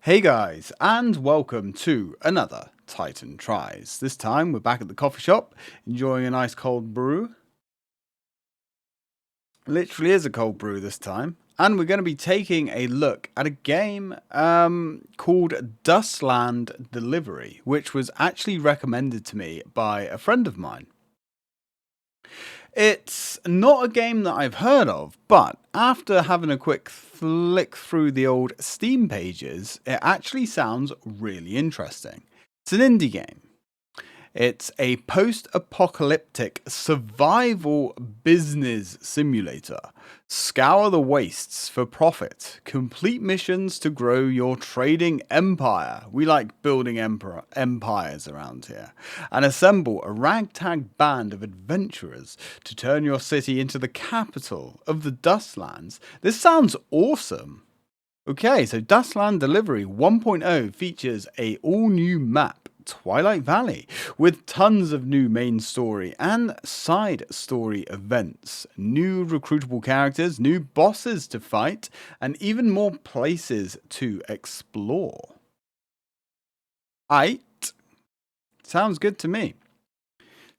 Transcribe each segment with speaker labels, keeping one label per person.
Speaker 1: Hey guys, and welcome to another Titan Tries. This time we're back at the coffee shop, enjoying a nice cold brew. Literally is a cold brew this time. And we're going to be taking a look at a game called Dustland Delivery, which was actually recommended to me by a friend of mine. It's not a game that I've heard of, but after having a quick flick through the old Steam pages, it actually sounds really interesting. It's an indie game. It's a post-apocalyptic survival business simulator. Scour the wastes for profit. Complete missions to grow your trading empire. We like building empires around here. And assemble a ragtag band of adventurers to turn your city into the capital of the Dustlands. This sounds awesome. Okay, so Dustland Delivery 1.0 features a all-new map, Twilight Valley, with tons of new main story and side story events, new recruitable characters, new bosses to fight, and even more places to explore. Sounds good to me.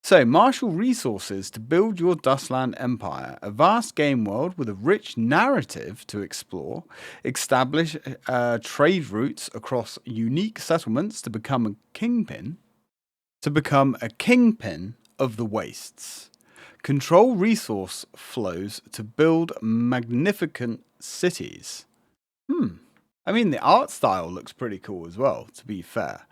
Speaker 1: So, marshal resources to build your Dustland empire, a vast game world with a rich narrative to explore, establish trade routes across unique settlements to become a kingpin of the wastes. Control resource flows to build magnificent cities. I mean, the art style looks pretty cool as well, to be fair.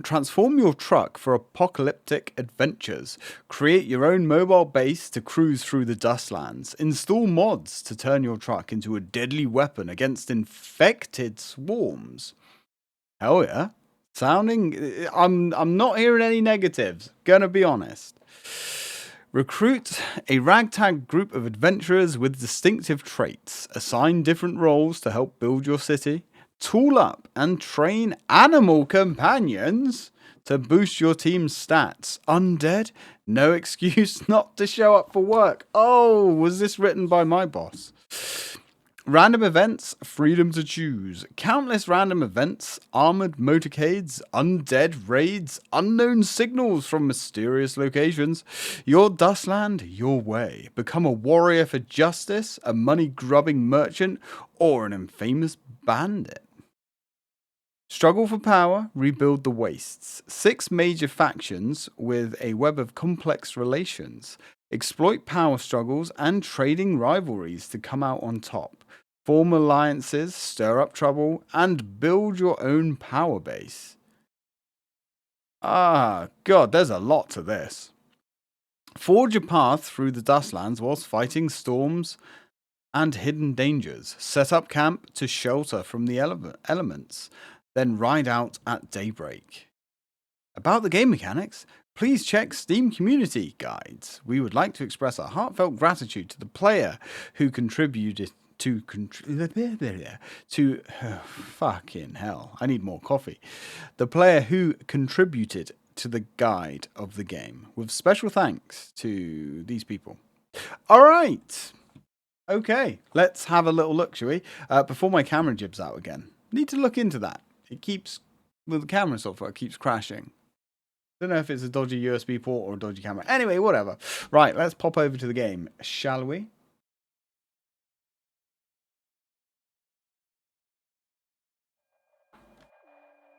Speaker 1: Transform your truck for apocalyptic adventures. Create your own mobile base to cruise through the Dustlands. Install mods to turn your truck into a deadly weapon against infected swarms. Hell yeah. I'm not hearing any negatives. Gonna be honest. Recruit a ragtag group of adventurers with distinctive traits. Assign different roles to help build your city. Tool up and train animal companions to boost your team's stats. Undead? No excuse not to show up for work. Oh, was this written by my boss? Random events, freedom to choose. Countless random events, armored motorcades, undead raids, unknown signals from mysterious locations. Your Dustland, your way. Become a warrior for justice, a money-grubbing merchant, or an infamous bandit. Struggle for power, rebuild the wastes. 6 major factions with a web of complex relations. Exploit power struggles and trading rivalries to come out on top. Form alliances, stir up trouble, and build your own power base. God, there's a lot to this. Forge a path through the Dustlands whilst fighting storms and hidden dangers. Set up camp to shelter from the elements. Then ride out at daybreak. About the game mechanics, please check Steam community guides. We would like to express our heartfelt gratitude to the player who contributed fucking hell, I need more coffee. The player who contributed to the guide of the game, with special thanks to these people. All right. Okay, let's have a little look, shall we? Before my camera jibs out again. Need to look into that. It keeps, with the camera software, it keeps crashing. Don't know if it's a dodgy USB port or a dodgy camera. Anyway, whatever. Right, let's pop over to the game, shall we?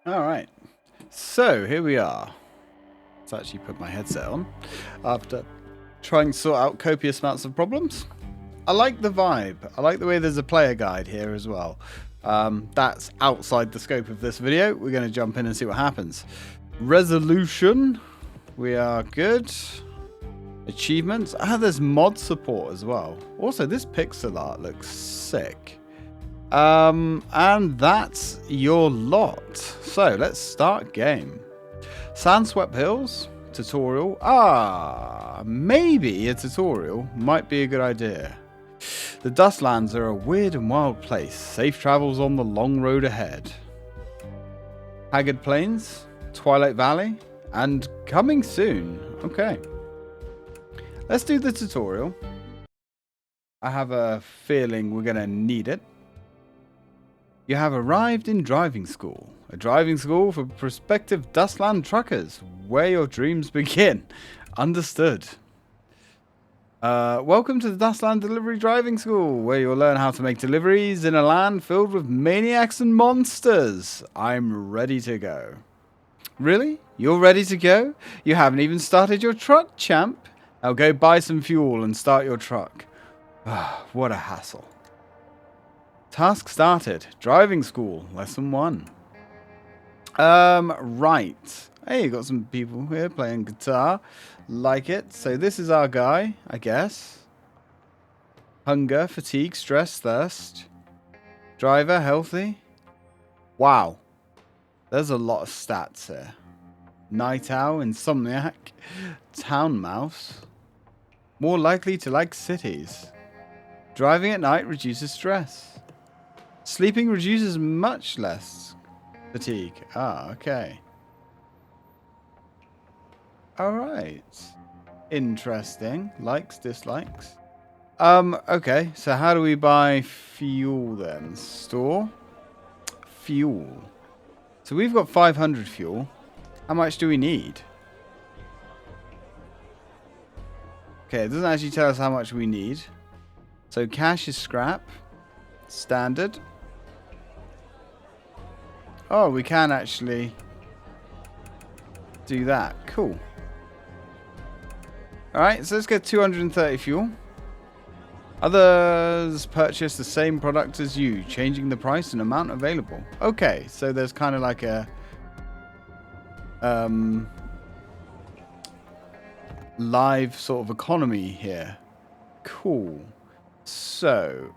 Speaker 1: All right. So, here we are. Let's actually put my headset on after trying to sort out copious amounts of problems. I like the vibe. I like the way there's a player guide here as well. That's outside the scope of this video. We're going to jump in and see what happens. Resolution. We are good. Achievements. There's mod support as well. Also, this pixel art looks sick. And that's your lot. So, let's start game. Sandswept Hills. Tutorial. Maybe a tutorial might be a good idea. The Dustlands are a weird and wild place. Safe travels on the long road ahead. Haggard Plains, Twilight Valley, and coming soon. Okay. Let's do the tutorial. I have a feeling we're going to need it. You have arrived in driving school. A driving school for prospective Dustland truckers. Where your dreams begin. Understood. Welcome to the Dustland Delivery Driving School, where you'll learn how to make deliveries in a land filled with maniacs and monsters. I'm ready to go. Really? You're ready to go? You haven't even started your truck, champ. Now go buy some fuel and start your truck. What a hassle. Task started. Driving school. Lesson 1. Right. Hey, you got some people here playing guitar. Like it. So this is our guy, I guess. Hunger, fatigue, stress, thirst. Driver, healthy. Wow. There's a lot of stats here. Night owl, insomniac, town mouse. More likely to like cities. Driving at night reduces stress. Sleeping reduces much less fatigue. Ah, okay. Alright. Interesting. Likes, dislikes. Okay. So how do we buy fuel then? Store. Fuel. So we've got 500 fuel. How much do we need? Okay, it doesn't actually tell us how much we need. So cash is scrap. Standard. Oh, we can actually do that. Cool. Alright, so let's get 230 fuel. Others purchase the same product as you, changing the price and amount available. Okay, so there's kind of like a live sort of economy here. Cool. So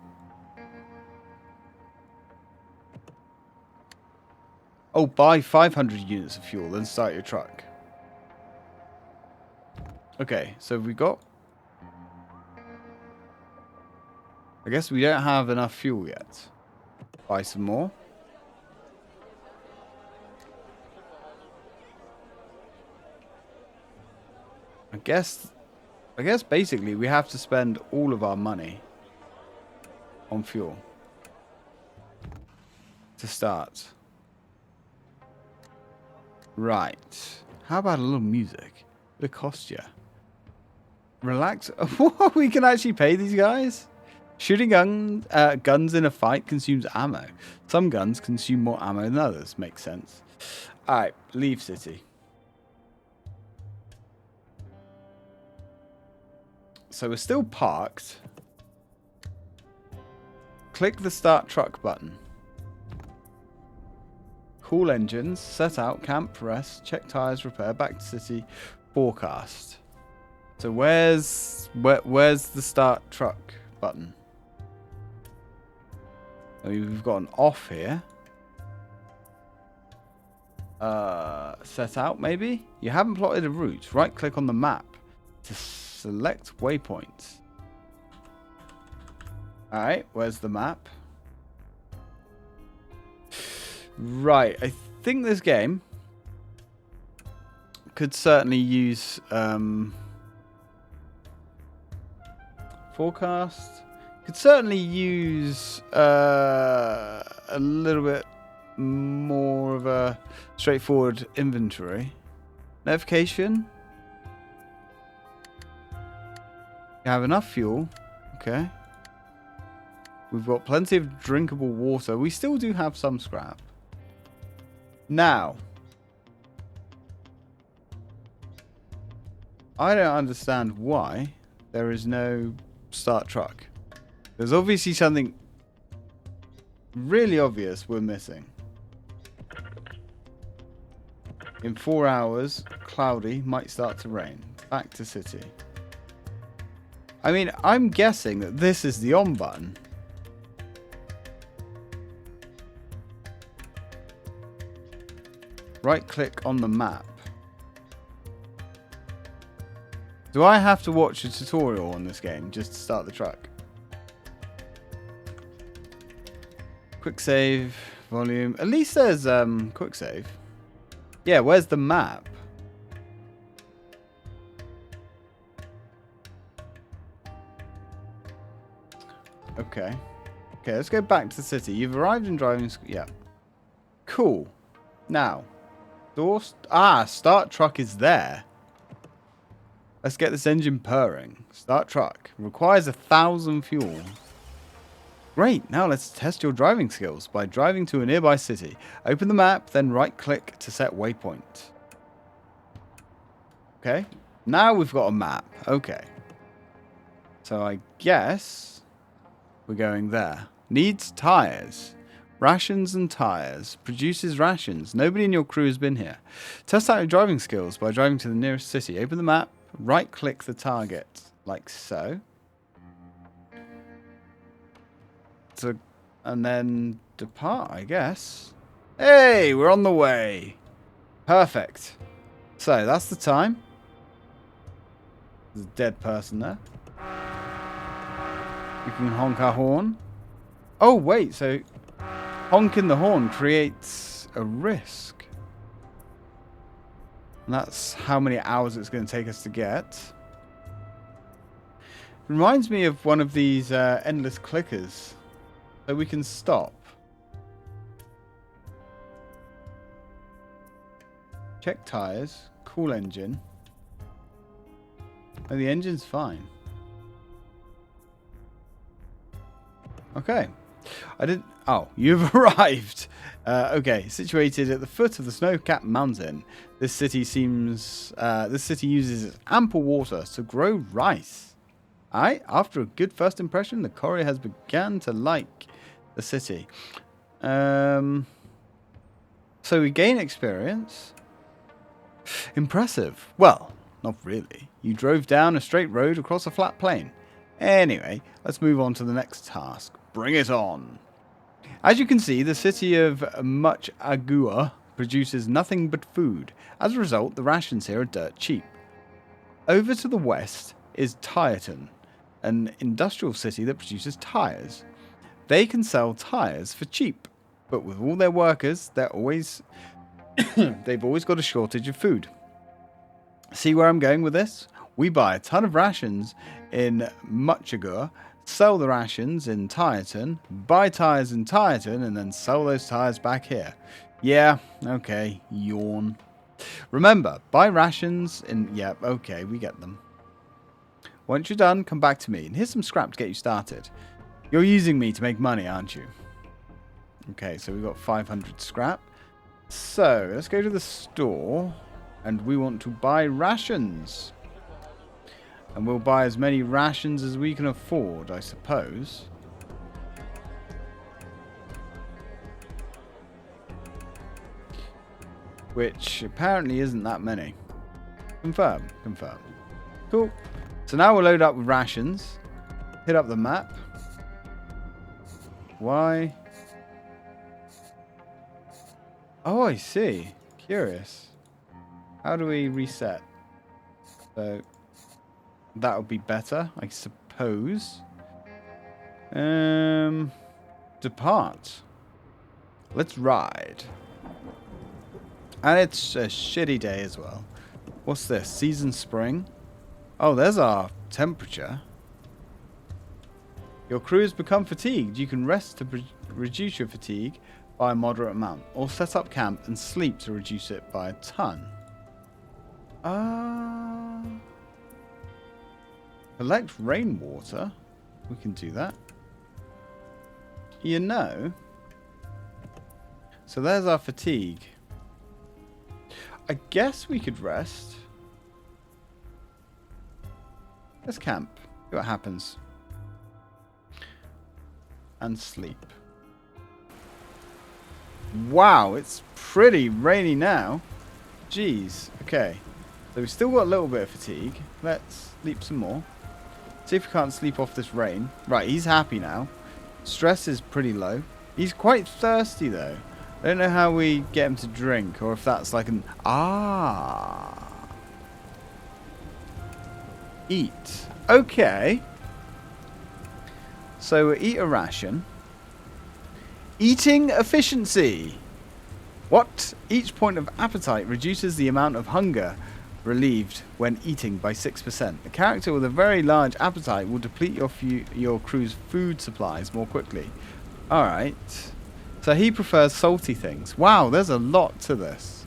Speaker 1: buy 500 units of fuel, then start your truck. Okay, so we got... I guess we don't have enough fuel yet. Buy some more. I guess basically we have to spend all of our money on fuel to start. Right. How about a little music? It'll cost you. Relax. We can actually pay these guys? Shooting guns in a fight consumes ammo. Some guns consume more ammo than others. Makes sense. Alright, leave city. So we're still parked. Click the start truck button. Cool engines, set out, camp, rest, check tires, repair, back to city, forecast. So where's the start truck button? I mean, we've got an off here. Set out maybe? You haven't plotted a route. Right click on the map to select waypoints. Alright, where's the map? Right, I think this game could certainly use forecast. Could certainly use a little bit more of a straightforward inventory. Notification. You have enough fuel. Okay. We've got plenty of drinkable water. We still do have some scrap. Now, I don't understand why there is no start truck. There's obviously something really obvious we're missing. In 4 hours, cloudy, might start to rain. Back to city. I mean, I'm guessing that this is the on button. Right click on the map. Do I have to watch a tutorial on this game just to start the truck? Quick save, volume. At least there's quick save. Yeah, where's the map? Okay. Okay, let's go back to the city. You've arrived in driving school. Yeah. Cool. Now, start truck is there. Let's get this engine purring. Start truck. Requires 1,000 fuel. Great. Now let's test your driving skills by driving to a nearby city. Open the map, then right-click to set waypoint. Okay. Now we've got a map. Okay. So I guess we're going there. Needs tires. Rations and tires. Produces rations. Nobody in your crew has been here. Test out your driving skills by driving to the nearest city. Open the map. Right-click the target. Like so. And then depart, I guess. Hey, we're on the way. Perfect. So, that's the time. There's a dead person there. We can honk our horn. Oh, wait, so honking the horn creates a risk. And that's how many hours it's going to take us to get. Reminds me of one of these endless clickers. So we can stop. Check tires. Cool engine. Oh, the engine's fine. Okay. Oh, you've arrived. Okay, situated at the foot of the snow-capped mountain. This city uses its ample water to grow rice. Alright, after a good first impression, the courier has begun to like the city. So we gain experience. Impressive. Well, not really. You drove down a straight road across a flat plain. Anyway, let's move on to the next task. Bring it on. As you can see, the city of Much Agua produces nothing but food. As a result, the rations here are dirt cheap. Over to the west is Tytan, an industrial city that produces tires. They can sell tires for cheap, but with all their workers, they've always got a shortage of food. See where I'm going with this? We buy a ton of rations in Muchagur, sell the rations in Tytan, buy tires in Tytan, and then sell those tires back here. Yeah, okay, yawn. Remember, buy rations in... Yeah, okay, we get them. Once you're done, come back to me, and here's some scrap to get you started. You're using me to make money, aren't you? Okay, so we've got 500 scrap. So, let's go to the store, and we want to buy rations. And we'll buy as many rations as we can afford, I suppose. Which apparently isn't that many. Confirm, confirm. Cool. So now we'll load up with rations. Hit up the map. Why? Oh, I see. Curious. How do we reset? So that would be better, I suppose. Depart. Let's ride. And it's a shitty day as well. What's this? Season spring? Oh, there's our temperature. Your crew has become fatigued. You can rest to reduce your fatigue by a moderate amount, or set up camp and sleep to reduce it by a ton. Collect rainwater. We can do that. You know. So there's our fatigue. I guess we could rest. Let's camp. See what happens. And sleep. Wow, it's pretty rainy now. Jeez. Okay. So we've still got a little bit of fatigue. Let's sleep some more. See if we can't sleep off this rain. Right, he's happy now. Stress is pretty low. He's quite thirsty though. I don't know how we get him to drink, or if that's like an... Eat. Okay. So eat a ration. Eating efficiency. What? Each point of appetite reduces the amount of hunger relieved when eating by 6%. A character with a very large appetite will deplete your crew's food supplies more quickly. Alright. So he prefers salty things. Wow, there's a lot to this.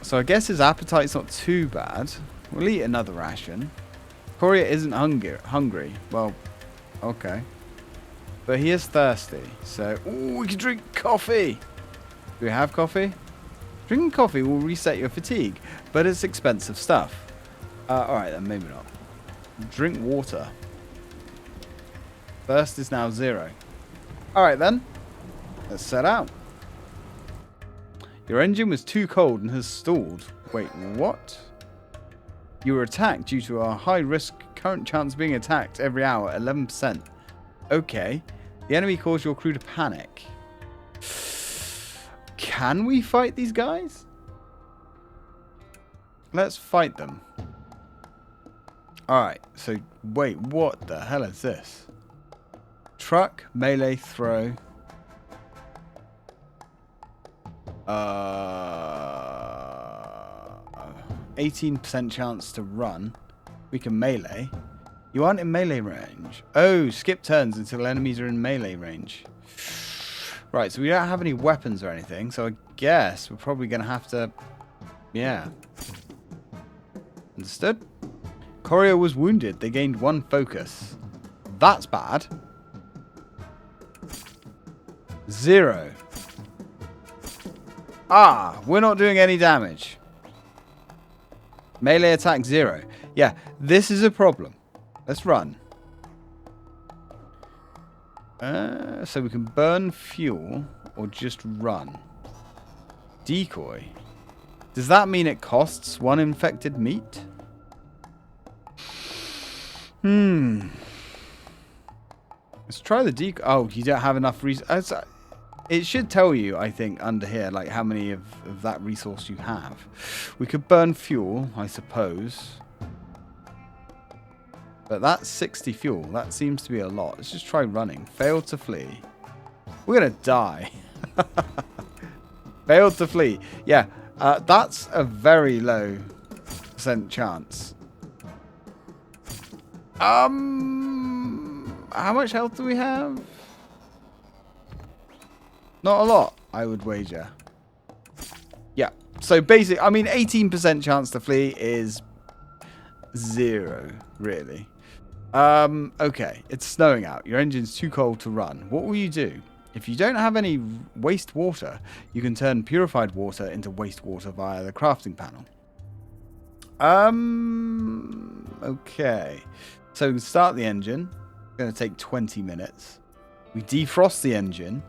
Speaker 1: So I guess his appetite's not too bad. We'll eat another ration. Courier isn't hungry. Well, okay. But he is thirsty. So, ooh, we can drink coffee. Do we have coffee? Drinking coffee will reset your fatigue, but it's expensive stuff. Alright then, maybe not. Drink water. Thirst is now 0. Alright then. Let's set out. Your engine was too cold and has stalled. Wait, what? You were attacked due to a high risk current chance of being attacked every hour, 11%. Okay. The enemy caused your crew to panic. Can we fight these guys? Let's fight them. Alright, so wait, what the hell is this? Truck, melee, throw. 18% chance to run. We can melee. You aren't in melee range. Oh, skip turns until enemies are in melee range. Right, so we don't have any weapons or anything, so I guess we're probably going to have to... Yeah. Understood? Courier was wounded. They gained 1 focus. That's bad. 0. Ah, we're not doing any damage. Melee attack 0. Yeah, this is a problem. Let's run. So we can burn fuel or just run. Decoy. Does that mean it costs 1 infected meat? Let's try the decoy. Oh, you don't have enough resources. It should tell you, I think, under here, like how many of that resource you have. We could burn fuel, I suppose. But that's 60 fuel. That seems to be a lot. Let's just try running. Failed to flee. We're going to die. Failed to flee. Yeah, that's a very low % chance. How much health do we have? Not a lot, I would wager. Yeah, so basically, I mean, 18% chance to flee is 0, really. Okay, it's snowing out. Your engine's too cold to run. What will you do? If you don't have any waste water, you can turn purified water into wastewater via the crafting panel. Okay. So we can start the engine. It's going to take 20 minutes. We defrost the engine.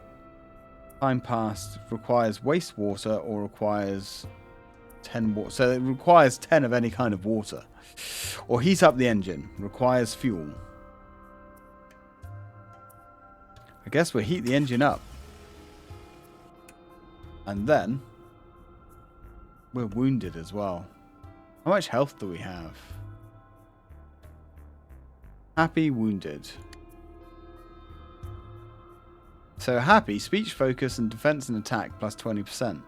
Speaker 1: Time passed requires wastewater or requires 10 water. So it requires 10 of any kind of water. Or heat up the engine. Requires fuel. I guess we'll heat the engine up. And then we're wounded as well. How much health do we have? Happy, wounded. So happy, speech, focus, and defense and attack plus 20%.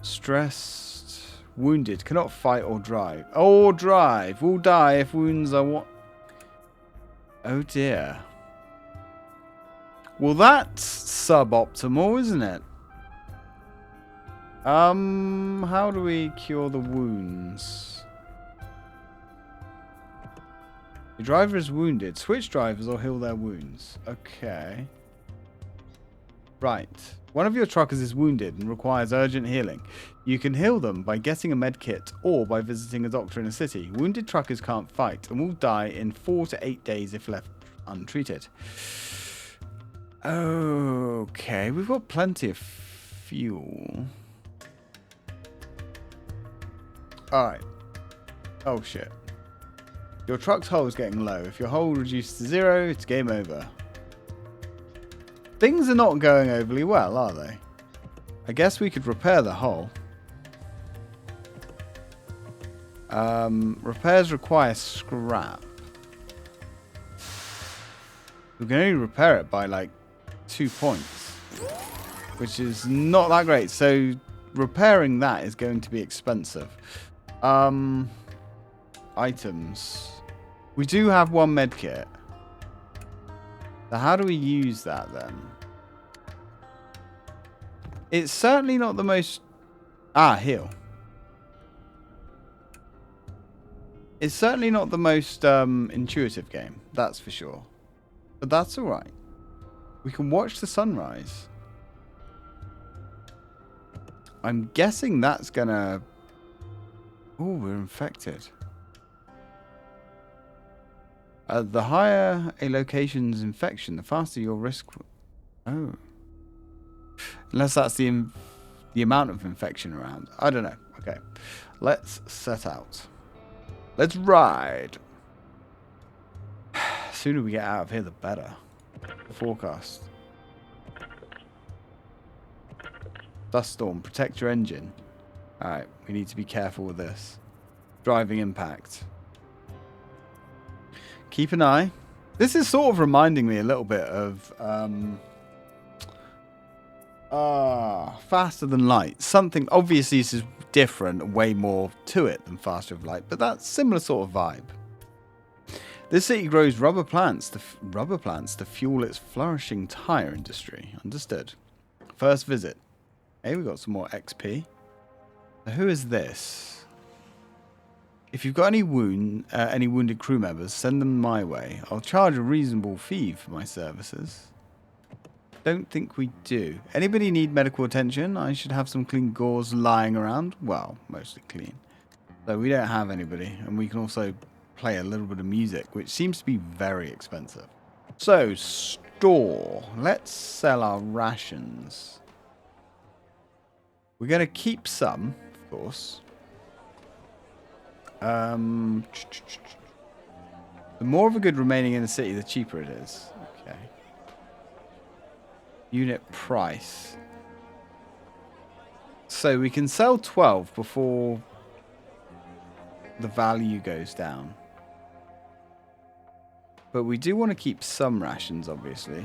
Speaker 1: Stressed, wounded, cannot fight or drive. Or drive. Will die if wounds are what? Oh dear. Well, that's suboptimal, isn't it? How do we cure the wounds? The driver is wounded. Switch drivers or heal their wounds. Okay. Right. One of your truckers is wounded and requires urgent healing. You can heal them by getting a med kit or by visiting a doctor in a city. Wounded truckers can't fight and will die in 4 to 8 days if left untreated. Okay, we've got plenty of fuel. Alright. Oh shit. Your truck's hull is getting low. If your hull reduced to 0, it's game over. Things are not going overly well, are they? I guess we could repair the hull. Repairs require scrap. We can only repair it by like 2 points, which is not that great. So repairing that is going to be expensive. Items. We do have one medkit. So how do we use that then? It's certainly not the most... heal. It's certainly not the most intuitive game. That's for sure. But that's alright. We can watch the sunrise. I'm guessing that's gonna... Oh, we're infected. The higher a location's infection, the faster your risk... Oh. Unless that's the amount of infection around. I don't know. Okay. Let's set out. Let's ride. The sooner we get out of here, the better. Forecast. Dust storm. Protect your engine. Alright. We need to be careful with this. Driving impact. Keep an eye. This is sort of reminding me a little bit of Faster Than Light. Something, obviously this is different, way more to it than Faster Than Light, but that's similar sort of vibe. This city grows rubber plants to fuel its flourishing tire industry. Understood. First visit. Hey, we got some more XP. Now, who is this? If you've got any wounded crew members, send them my way. I'll charge a reasonable fee for my services. Don't think we do. Anybody need medical attention? I should have some clean gauze lying around. Well, mostly clean. So we don't have anybody. And we can also play a little bit of music, which seems to be very expensive. So, store. Let's sell our rations. We're going to keep some, of course. The more of a good remaining in the city, the cheaper it is. Okay. Unit price. So we can sell 12 before the value goes down. But we do want to keep some rations, obviously.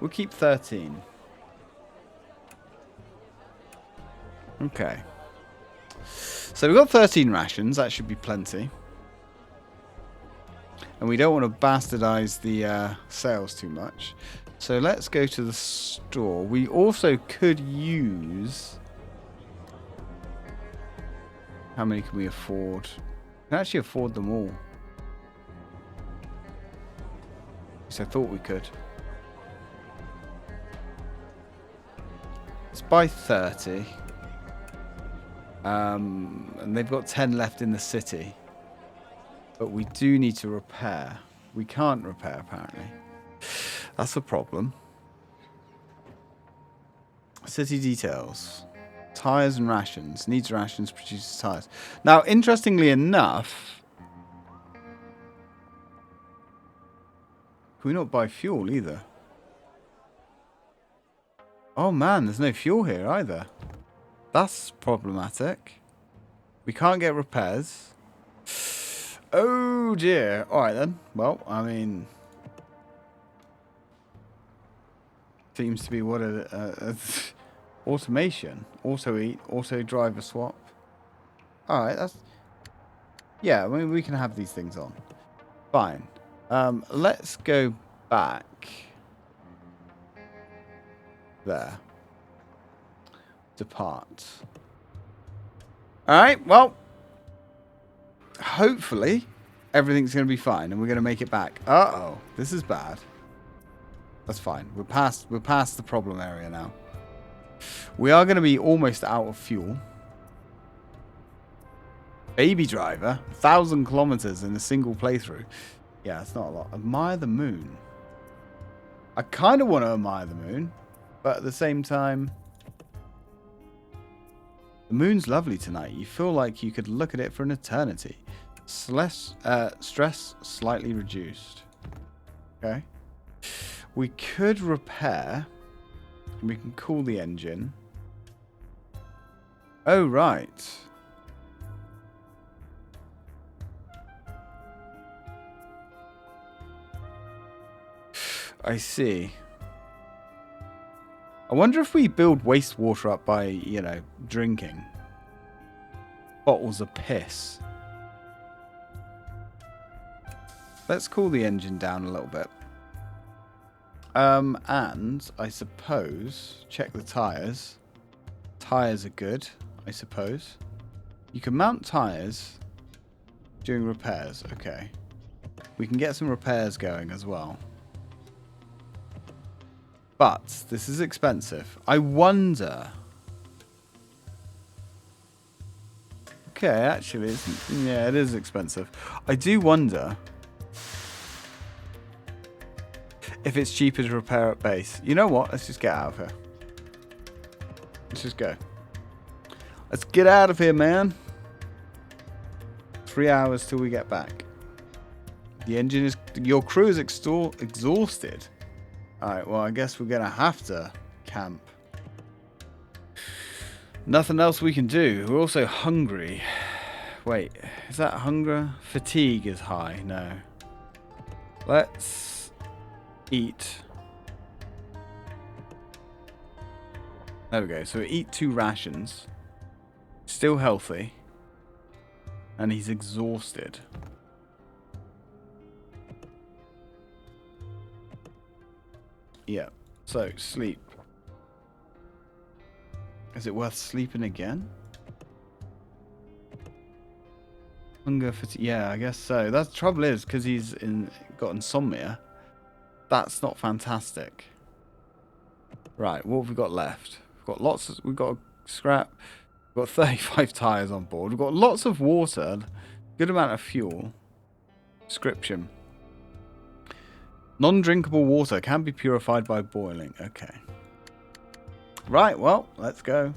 Speaker 1: We'll keep 13. Okay. So we've got 13 rations. That should be plenty. And we don't want to bastardize the sales too much. So let's go to the store. We also could use... How many can we afford? We can actually afford them all. So I thought we could. Let's buy 30. And they've got 10 left in the city. But we do need to repair. We can't repair, apparently. That's a problem. City details. Tires and rations. Needs rations, produces tires. Now, interestingly enough... Can we not buy fuel either? Oh man, there's no fuel here either. That's problematic. We can't get repairs. Oh dear. Alright then. Well, I mean... Seems to be what a automation. Auto eat, auto driver swap. Alright, that's... Yeah, I mean, we can have these things on. Fine. Let's go back. There. Depart. Alright, well. Hopefully, everything's going to be fine and we're going to make it back. Uh-oh. This is bad. That's fine. We're past the problem area now. We are going to be almost out of fuel. Baby driver. 1,000 kilometers in a single playthrough. Yeah, it's not a lot. Admire the moon. I kind of want to admire the moon. But at the same time... The moon's lovely tonight. You feel like you could look at it for an eternity. Stress slightly reduced. Okay. We could repair. We can cool the engine. Oh, right. I see. I wonder if we build wastewater up by, you know, drinking. Bottles of piss. Let's cool the engine down a little bit. And I suppose, check the tyres. Tyres are good, I suppose. You can mount tyres during repairs. Okay. We can get some repairs going as well. But this is expensive. I wonder. Okay, actually, yeah, it is expensive. I do wonder if it's cheaper to repair at base. You know what? Let's just get out of here. Let's just go. Let's get out of here, man. 3 hours till we get back. The engine is... Your crew is exhausted. Alright, well, I guess we're going to have to camp. Nothing else we can do. We're also hungry. Wait, is that hunger? Fatigue is high. No. Let's eat. There we go. So we eat 2 rations. Still healthy. And he's exhausted. Yeah. So, sleep. Is it worth sleeping again? Hunger, fatigue. Yeah, I guess so. That's the trouble is, because he's got insomnia. That's not fantastic. Right, what have we got left? We've got lots of... We've got scrap. We've got 35 tyres on board. We've got lots of water. Good amount of fuel. Description. Non-drinkable water can be purified by boiling. Okay. Right, well, let's go.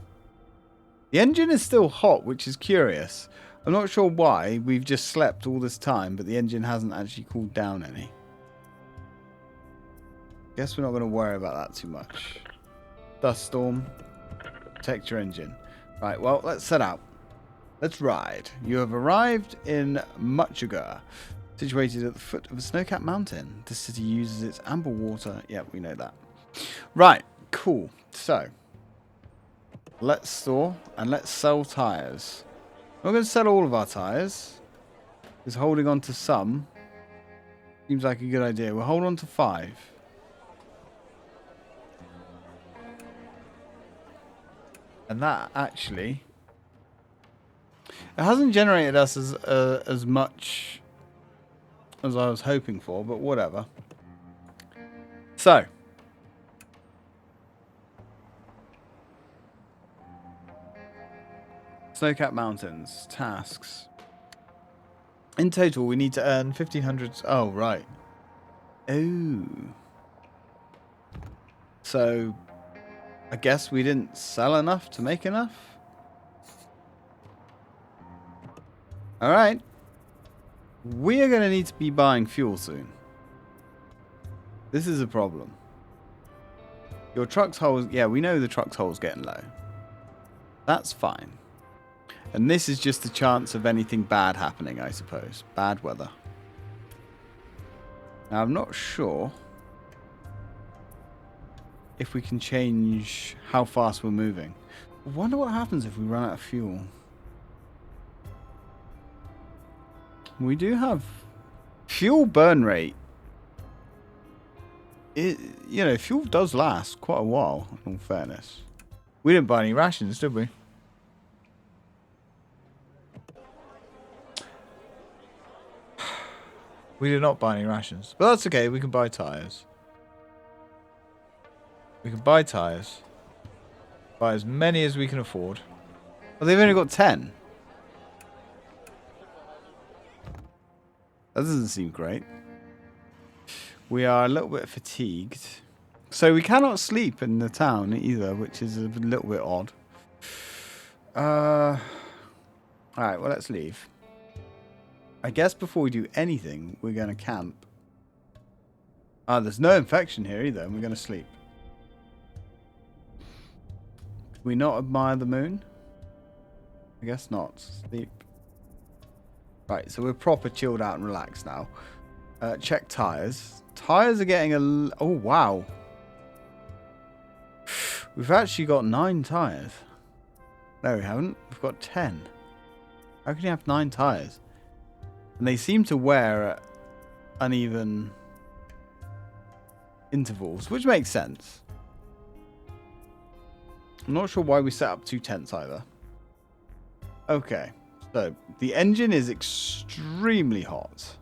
Speaker 1: The engine is still hot, which is curious. I'm not sure why. We've just slept all this time, but the engine hasn't actually cooled down any. Guess we're not going to worry about that too much. Dust storm. Protect your engine. Right, well, let's set out. Let's ride. You have arrived in Machuga, situated at the foot of a snow-capped mountain. This city uses its amber water. Yeah, we know that. Right, cool. So, let's store and let's sell tyres. We're going to sell all of our tyres. Because holding on to some seems like a good idea. We'll hold on to 5. And that actually, it hasn't generated us as much as I was hoping for, but whatever. So, Snow-capped mountains, tasks. In total, we need to earn 1,500. Oh, right. Oh. So, I guess we didn't sell enough to make enough? Alright. We are going to need to be buying fuel soon. This is a problem. Your truck's hole... Yeah, we know the truck's hole's getting low. That's fine. And this is just the chance of anything bad happening, I suppose. Bad weather. Now, I'm not sure if we can change how fast we're moving. I wonder what happens if we run out of fuel. We do have fuel burn rate. Fuel does last quite a while, in all fairness. We didn't buy any rations, did we? We did not buy any rations. But that's okay, we can buy tyres. We can buy tyres. Buy as many as we can afford. Well, they've only got 10. That doesn't seem great. We are a little bit fatigued. So we cannot sleep in the town either, which is a little bit odd. Alright, well, let's leave. I guess before we do anything, we're going to camp. There's no infection here either, and we're going to sleep. Can we not admire the moon? I guess not. Sleep. Right, so we're proper chilled out and relaxed now. Check tyres. Tyres are getting a... Oh, wow. We've actually got 9 tyres. No, we haven't. We've got 10. How can you have 9 tyres? And they seem to wear at uneven intervals, which makes sense. I'm not sure why we set up 2 tents either. Okay, so the engine is extremely hot.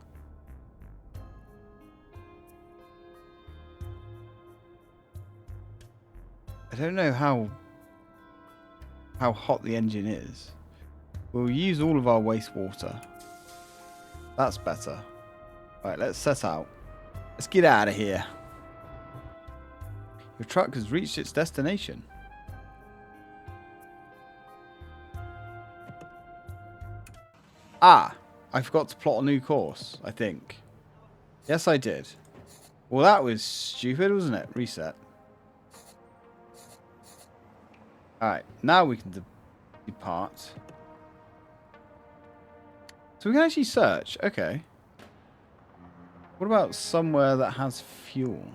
Speaker 1: I don't know how hot the engine is. We'll use all of our wastewater. That's better. Right, let's set out. Let's get out of here. Your truck has reached its destination. Ah, I forgot to plot a new course, I think. Yes, I did. Well, that was stupid, wasn't it? Reset. Alright, now we can depart. So we can actually search. Okay. What about somewhere that has fuel?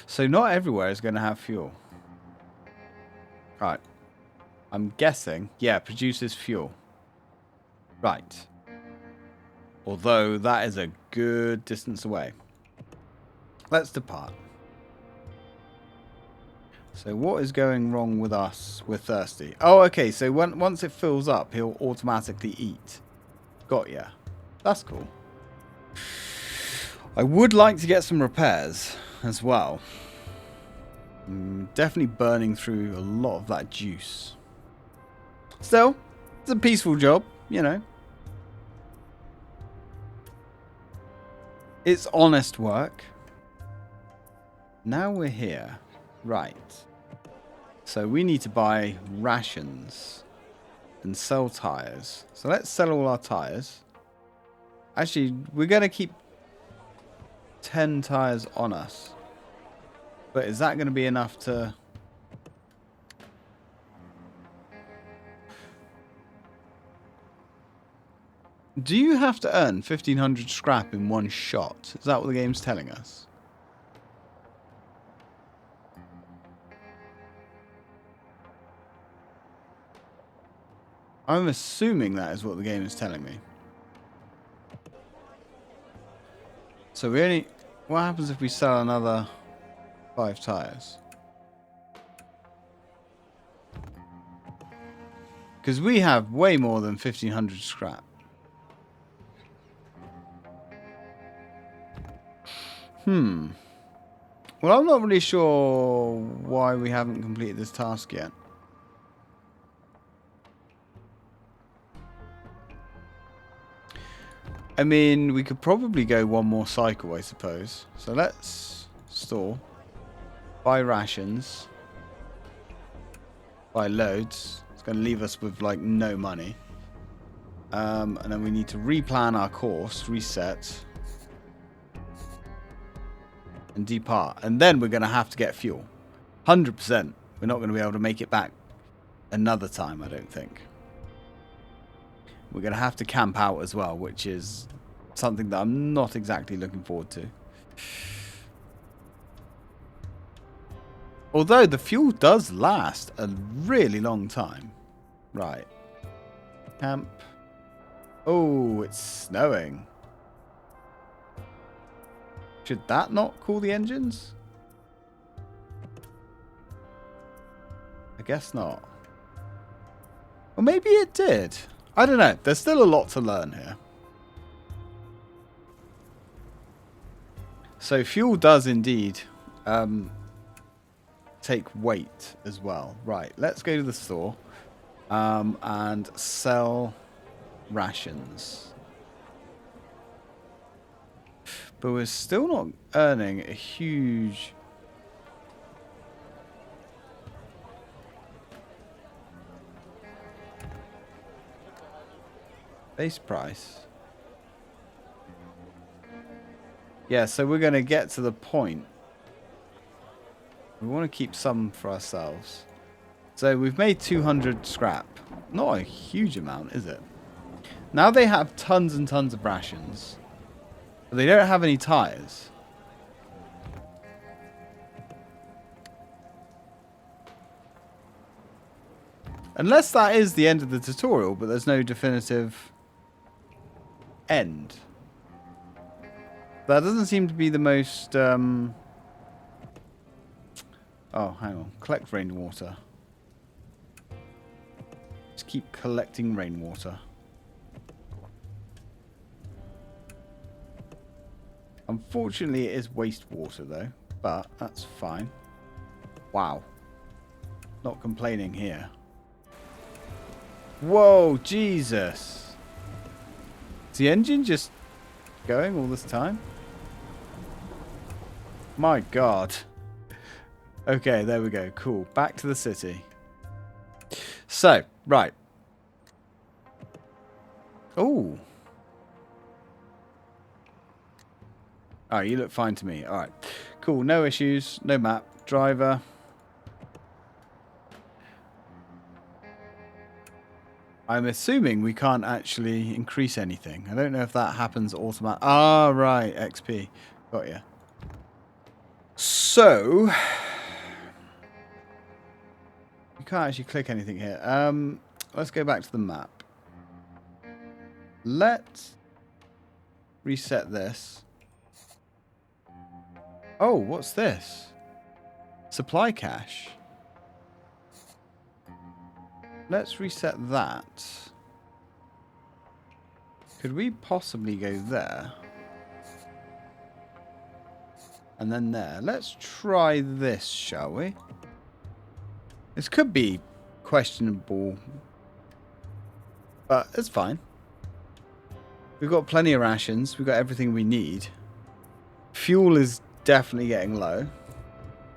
Speaker 1: So not everywhere is going to have fuel. Right. I'm guessing, yeah, produces fuel. Right. Although that is a good distance away. Let's depart. So what is going wrong with us? We're thirsty. Oh, okay. So once it fills up, he'll automatically eat. Got ya. That's cool. I would like to get some repairs as well. Definitely burning through a lot of that juice. Still, it's a peaceful job, you know. It's honest work. Now we're here. Right. So we need to buy rations and sell tires. So let's sell all our tires. Actually, we're going to keep 10 tires on us. But is that going to be enough to... Do you have to earn 1,500 scrap in one shot? Is that what the game's telling us? I'm assuming that is what the game is telling me. So we only... What happens if we sell another 5 tires? Because we have way more than 1,500 scrap. Well, I'm not really sure why we haven't completed this task yet. I mean, we could probably go one more cycle, I suppose. So let's store. Buy rations. Buy loads. It's going to leave us with, like, no money. And then we need to replan our course. Reset. And depart. And then we're going to have to get fuel. 100%. We're not going to be able to make it back another time, I don't think. We're going to have to camp out as well, which is something that I'm not exactly looking forward to. Although the fuel does last a really long time. Right. Camp. Oh, it's snowing. Should that not cool the engines? I guess not. Or maybe it did. I don't know. There's still a lot to learn here. So fuel does indeed take weight as well. Right. Let's go to the store and sell rations. But we're still not earning a huge... base price. Yeah, so we're going to get to the point. We want to keep some for ourselves. So we've made 200 scrap. Not a huge amount, is it? Now they have tons and tons of rations. But they don't have any tires. Unless that is the end of the tutorial, but there's no definitive end. That doesn't seem to be the most... Oh, hang on. Collect rainwater. Just keep collecting rainwater. Unfortunately, it is wastewater, though. But that's fine. Wow. Not complaining here. Whoa, Jesus. Is the engine just going all this time? My God. Okay, there we go. Cool. Back to the city. So, right. Oh. Oh, you look fine to me. All right. Cool. No issues. No map. Driver. I'm assuming we can't actually increase anything. I don't know if that happens automatically. Ah, right. XP. Got ya. So, you can't actually click anything here. Let's go back to the map. Let's reset this. Oh, what's this? Supply cache. Let's reset that. Could we possibly go there? And then there. Let's try this, shall we? This could be questionable, but it's fine. We've got plenty of rations. We've got everything we need. Fuel is definitely getting low.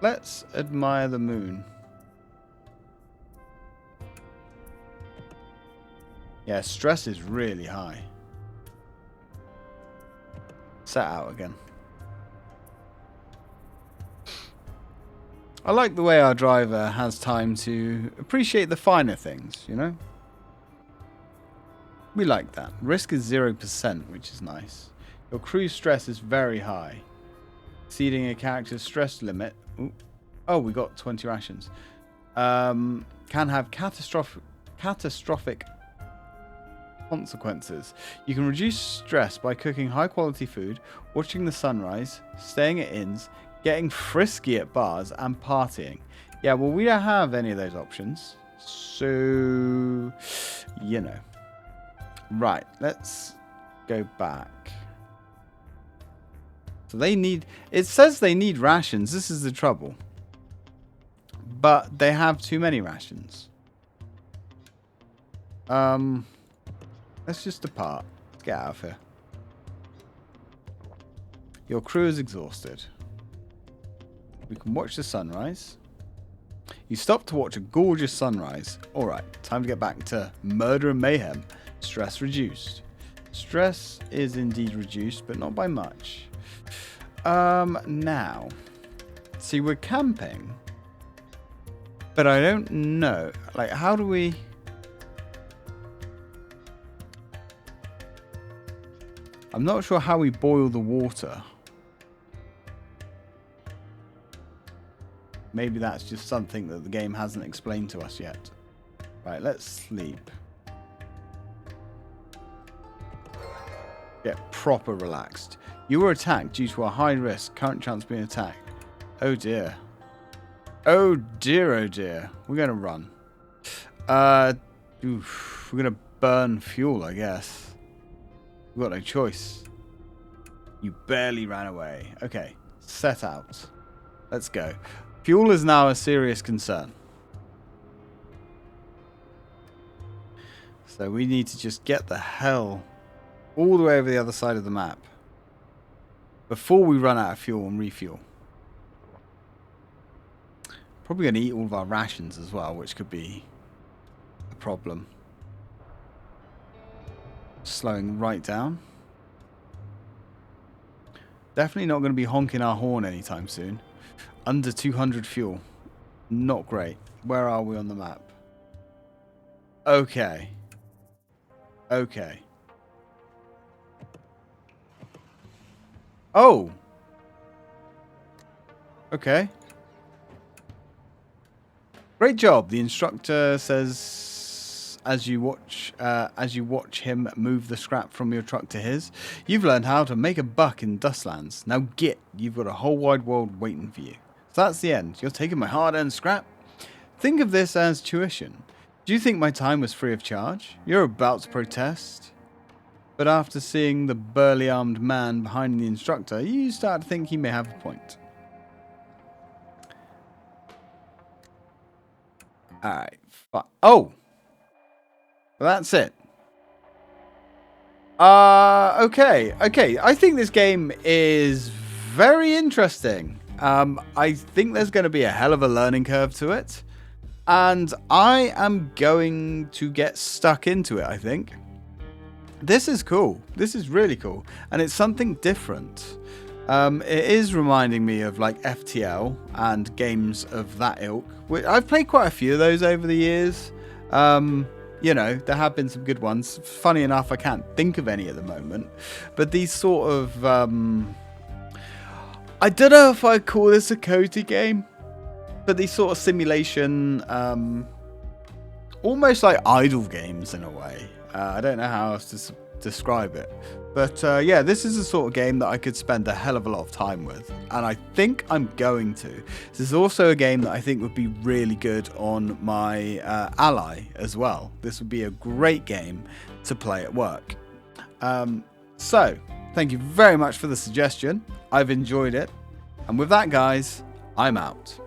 Speaker 1: Let's admire the moon. Yeah, stress is really high. Set out again. I like the way our driver has time to appreciate the finer things, you know? We like that. Risk is 0%, which is nice. Your crew stress is very high. Exceeding a character's stress limit. Ooh. Oh, we got 20 rations. Can have catastrophic consequences. You can reduce stress by cooking high quality food, watching the sunrise, staying at inns, getting frisky at bars, and partying. Yeah, well, we don't have any of those options. So, you know. Right, let's go back. So they need... It says they need rations. This is the trouble. But they have too many rations. Let's just depart. Let's get out of here. Your crew is exhausted. We can watch the sunrise. You stop to watch a gorgeous sunrise. Alright, time to get back to murder and mayhem. Stress reduced. Stress is indeed reduced, but not by much. Now. See, we're camping. But I don't know. Like, how do we... I'm not sure how we boil the water. Maybe that's just something that the game hasn't explained to us yet. Right, let's sleep. Get proper relaxed. You were attacked due to a high risk. Current chance of being attacked. Oh dear. Oh dear, oh dear. We're going to run. We're going to burn fuel, I guess. We've got no choice. You barely ran away. Okay, set out. Let's go. Fuel is now a serious concern. So we need to just get the hell all the way over the other side of the map before we run out of fuel and refuel. Probably going to eat all of our rations as well, which could be a problem. Slowing right down. Definitely not going to be honking our horn anytime soon. Under 200 fuel. Not great. Where are we on the map? Okay. Okay. Oh. Okay. Great job, the instructor says as you watch him move the scrap from your truck to his. You've learned how to make a buck in Dustlands. Now get, you've got a whole wide world waiting for you. So that's the end. You're taking my hard-earned scrap? Think of this as tuition. Do you think my time was free of charge? You're about to protest. But after seeing the burly armed man behind the instructor, you start to think he may have a point. Alright, oh! Well, that's it. Okay. I think this game is very interesting. I think there's going to be a hell of a learning curve to it. And I am going to get stuck into it, I think. This is cool. This is really cool. And it's something different. It is reminding me of like FTL and games of that ilk. I've played quite a few of those over the years. You know, there have been some good ones. Funny enough, I can't think of any at the moment. But these sort of... I don't know if I'd call this a cozy game. But these sort of simulation... almost like idle games in a way. I don't know how else to describe it. But yeah, this is the sort of game that I could spend a hell of a lot of time with. And I think I'm going to. This is also a game that I think would be really good on my Ally as well. This would be a great game to play at work. So, thank you very much for the suggestion. I've enjoyed it. And with that, guys, I'm out.